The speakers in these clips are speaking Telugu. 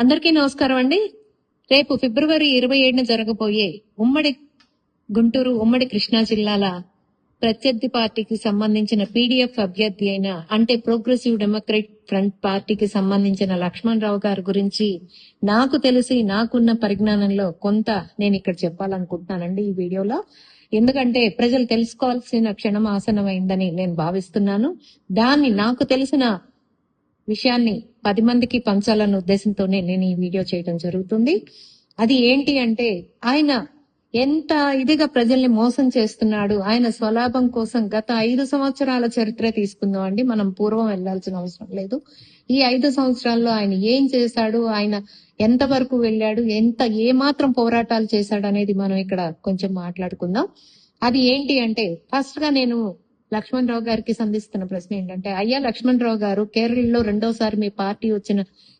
అందరికీ నమస్కారం అండి. రేపు ఫిబ్రవరి 27న జరగబోయే ఉమ్మడి గుంటూరు, ఉమ్మడి కృష్ణా జిల్లాల ప్రత్యర్థి పార్టీకి సంబంధించిన పీడీఎఫ్ అభ్యర్థి అయిన అంటే ప్రోగ్రెసివ్ డెమోక్రట్ ఫ్రంట్ పార్టీకి సంబంధించిన లక్ష్మణ్ రావు గారి గురించి నాకు తెలిసి నాకున్న పరిజ్ఞానంలో కొంత నేను ఇక్కడ చెప్పాలనుకుంటున్నానండి ఈ వీడియోలో. ఎందుకంటే ప్రజలు తెలుసుకోవాల్సిన క్షణం ఆసనమైందని నేను భావిస్తున్నాను. దాన్ని నాకు తెలిసిన విషయాన్ని 10 మందికి పంచాలన్న ఉద్దేశంతోనే నేను ఈ వీడియో చేయడం జరుగుతుంది. అది ఏంటి అంటే ఆయన ఎంత ఇదిగా ప్రజల్ని మోసం చేస్తున్నాడు. ఆయన స్వలాభం కోసం గత 5 సంవత్సరాల చరిత్ర తీసుకుందాం అండి. మనం పూర్వం వెళ్లాల్సిన అవసరం లేదు. ఈ 5 సంవత్సరాల్లో ఆయన ఏం చేశాడు, ఆయన ఎంత వరకు వెళ్ళాడు, ఏమాత్రం పోరాటాలు చేశాడు అనేది మనం ఇక్కడ కొంచెం మాట్లాడుకుందాం. అది ఏంటి అంటే ఫస్ట్ గా నేను లక్ష్మణ్ రావు గారికి సంధిస్తున్న ప్రశ్న ఏంటంటే, అయ్యా లక్ష్మణ్ రావు గారు, కేరళలో రెండోసారి మీ పార్టీ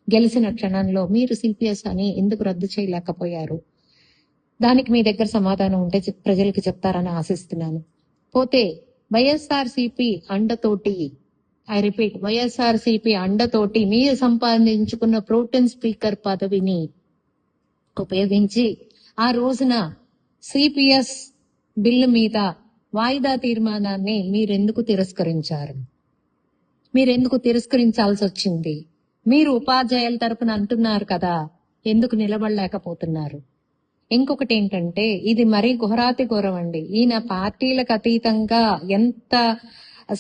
గెలిచిన క్షణంలో మీరు సిపిఎస్ అని ఎందుకు రద్దు చేయలేకపోయారు? దానికి మీ దగ్గర సమాధానం ఉంటే ప్రజలకు చెప్తారని ఆశిస్తున్నాను. పోతే వైఎస్ఆర్సీపీ అండతోటి, ఐ రిపీట్, వైఎస్ఆర్సీపీ అండతోటి మీరు సంపాదించుకున్న ప్రోటెన్ స్పీకర్ పదవిని ఉపయోగించి ఆ రోజున సిపిఎస్ బిల్లు మీద వాయిదా తీర్మానాన్ని మీరెందుకు తిరస్కరించారు? మీరెందుకు తిరస్కరించాల్సి వచ్చింది? మీరు ఉపాధ్యాయుల తరపున అంటున్నారు కదా, ఎందుకు నిలబడలేకపోతున్నారు? ఇంకొకటి ఏంటంటే, ఇది మరీ ఘోరాతి ఘోరం అండి. ఈయన పార్టీలకు అతీతంగా ఎంత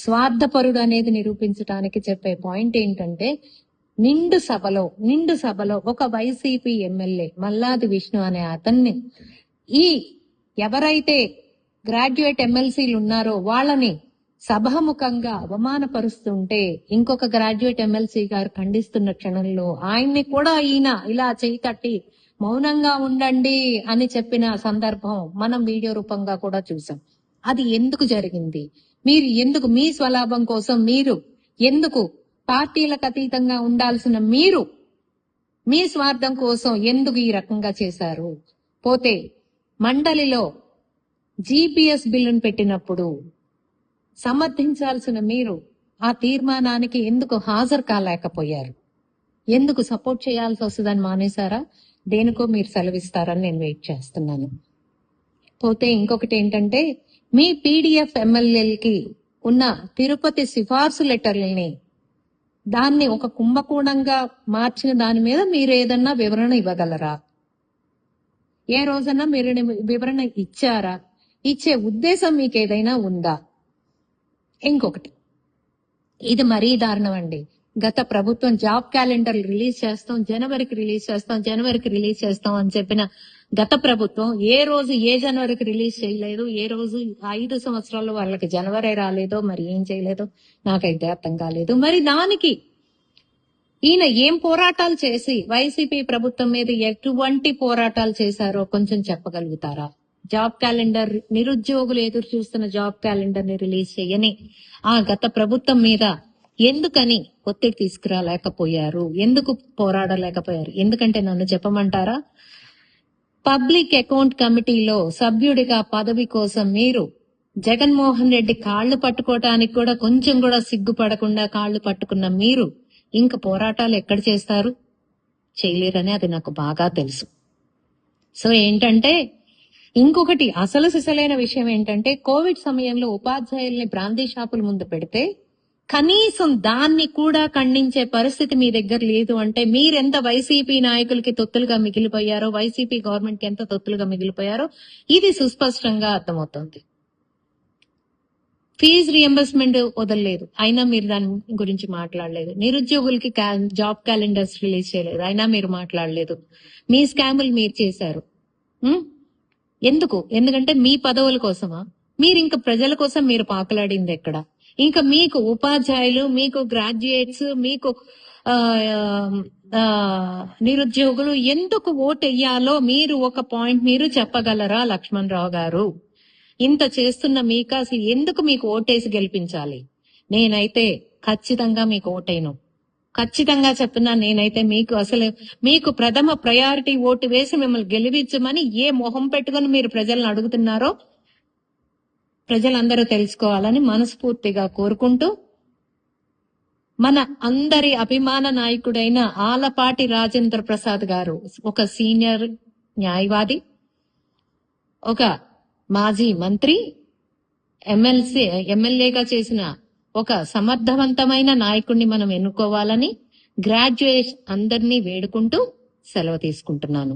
స్వార్థపరుడు అనేది నిరూపించడానికి చెప్పే పాయింట్ ఏంటంటే, నిండు సభలో ఒక వైసీపీ ఎమ్మెల్యే మల్లాది విష్ణు అనే అతన్ని ఎవరైతే గ్రాడ్యుయేట్ ఎమ్మెల్సీలు ఉన్నారో వాళ్ళని సభాముఖంగా అవమానపరుస్తుంటే ఇంకొక గ్రాడ్యుయేట్ ఎమ్మెల్సీ గారు ఖండిస్తున్న క్షణంలో ఆయన్ని కూడా ఈయన ఇలా చేయి తట్టి మౌనంగా ఉండండి అని చెప్పిన సందర్భం మనం వీడియో రూపంగా కూడా చూసాం. అది ఎందుకు జరిగింది? మీరు ఎందుకు మీ స్వలాభం కోసం ఎందుకు పార్టీలకు అతీతంగా ఉండాల్సిన మీరు మీ స్వార్థం కోసం ఎందుకు ఈ రకంగా చేశారు? పోతే మండలిలో జీపీఎస్ బిల్లును పెట్టినప్పుడు సమర్థించాల్సిన మీరు ఆ తీర్మానానికి ఎందుకు హాజరు కాలేకపోయారు? ఎందుకు సపోర్ట్ చేయాల్సి వస్తుందని మానేశారా? దేనికో మీరు సెలవిస్తారని నేను వెయిట్ చేస్తున్నాను. పోతే ఇంకొకటి ఏంటంటే, మీ పీడీఎఫ్ ఎమ్మెల్యేలకి ఉన్న తిరుపతి సిఫార్సు లెటర్లని దాన్ని ఒక కుంభకోణంగా మార్చిన దాని మీద మీరు ఏదన్నా వివరణ ఇవ్వగలరా? ఏ రోజన్నా మీరు వివరణ ఇచ్చారా? ఇచ్చే ఉద్దేశం మీకు ఏదైనా ఉందా? ఇంకొకటి, ఇది మరీ దారుణం అండి. గత ప్రభుత్వం జాబ్ క్యాలెండర్ రిలీజ్ చేస్తాం, జనవరికి రిలీజ్ చేస్తాం అని చెప్పిన గత ప్రభుత్వం ఏ రోజు ఏ జనవరికి రిలీజ్ చేయలేదు. ఏ రోజు 5 సంవత్సరాల్లో వాళ్ళకి జనవరి రాలేదో మరి ఏం చేయలేదో నాకైతే అర్థం కాలేదు. మరి దానికి ఈయన ఏం పోరాటాలు చేసి వైసీపీ ప్రభుత్వం మీద ఎటువంటి పోరాటాలు చేశారో కొంచెం చెప్పగలుగుతారా? జాబ్ క్యాలెండర్, నిరుద్యోగులు ఎదురు చూస్తున్న జాబ్ క్యాలెండర్ ని రిలీజ్ చేయని ఆ గత ప్రభుత్వం మీద ఎందుకని ఒత్తిడి తీసుకురాలేకపోయారు? ఎందుకు పోరాడలేకపోయారు? ఎందుకంటే నన్ను చెప్పమంటారా, పబ్లిక్ అకౌంట్ కమిటీలో సభ్యుడిగా పదవి కోసం మీరు జగన్మోహన్ రెడ్డి కాళ్లు పట్టుకోవటానికి కూడా కొంచెం కూడా సిగ్గుపడకుండా కాళ్లు పట్టుకున్న మీరు ఇంక పోరాటాలు ఎక్కడ చేస్తారు? చేయలేరని అది నాకు బాగా తెలుసు. సో ఏంటంటే, ఇంకొకటి అసలు సిసలైన విషయం ఏంటంటే, కోవిడ్ సమయంలో ఉపాధ్యాయుల్ని బ్రాందీ షాపుల ముందు పెడితే కనీసం దాన్ని కూడా ఖండించే పరిస్థితి మీ దగ్గర లేదు అంటే మీరెంత వైసీపీ నాయకులకి తొత్తులుగా మిగిలిపోయారో, వైసీపీ గవర్నమెంట్ కి ఎంత తొత్తులుగా మిగిలిపోయారో ఇది సుస్పష్టంగా అర్థమవుతోంది. ఫీజు రియంబర్స్మెంట్ వదలలేదు, అయినా మీరు దాని గురించి మాట్లాడలేదు. నిరుద్యోగులకి జాబ్ క్యాలెండర్స్ రిలీజ్ చేయలేదు, అయినా మీరు మాట్లాడలేదు. మీ స్కాములు మీరు చేశారు. ఎందుకంటే మీ పదవుల కోసమా? మీరు ఇంకా ప్రజల కోసం మీరు పాకులాడింది ఎక్కడ? ఇంకా మీకు ఉపాధ్యాయులు, మీకు గ్రాడ్యుయేట్స్, మీకు నిరుద్యోగులు ఎందుకు ఓటెయ్యాలో మీరు ఒక పాయింట్ మీరు చెప్పగలరా లక్ష్మణ్ రావు గారు? ఇంత చేస్తున్న మీకు అసలు ఎందుకు మీకు ఓటేసి గెలిపించాలి? నేనైతే ఖచ్చితంగా మీకు ఓటేను. ఖచ్చితంగా చెప్తున్నా, నేనైతే మీకు ప్రథమ ప్రయారిటీ ఓటు వేసి మిమ్మల్ని గెలిపించమని ఏ మొహం పెట్టుకుని మీరు ప్రజలను అడుగుతున్నారో ప్రజలందరూ తెలుసుకోవాలని మనస్ఫూర్తిగా కోరుకుంటూ మన అందరి అభిమాన నాయకుడైన ఆలపాటి రాజేంద్ర ప్రసాద్ గారు ఒక సీనియర్ న్యాయవాది, ఒక మాజీ మంత్రి, ఎమ్మెల్యేగా చేసిన ఒక సమర్థవంతమైన నాయకుడిని మనం ఎన్నుకోవాలని గ్రాడ్యుయేట్ అందరినీ వేడుకుంటూ సెలవు తీసుకుంటున్నాను.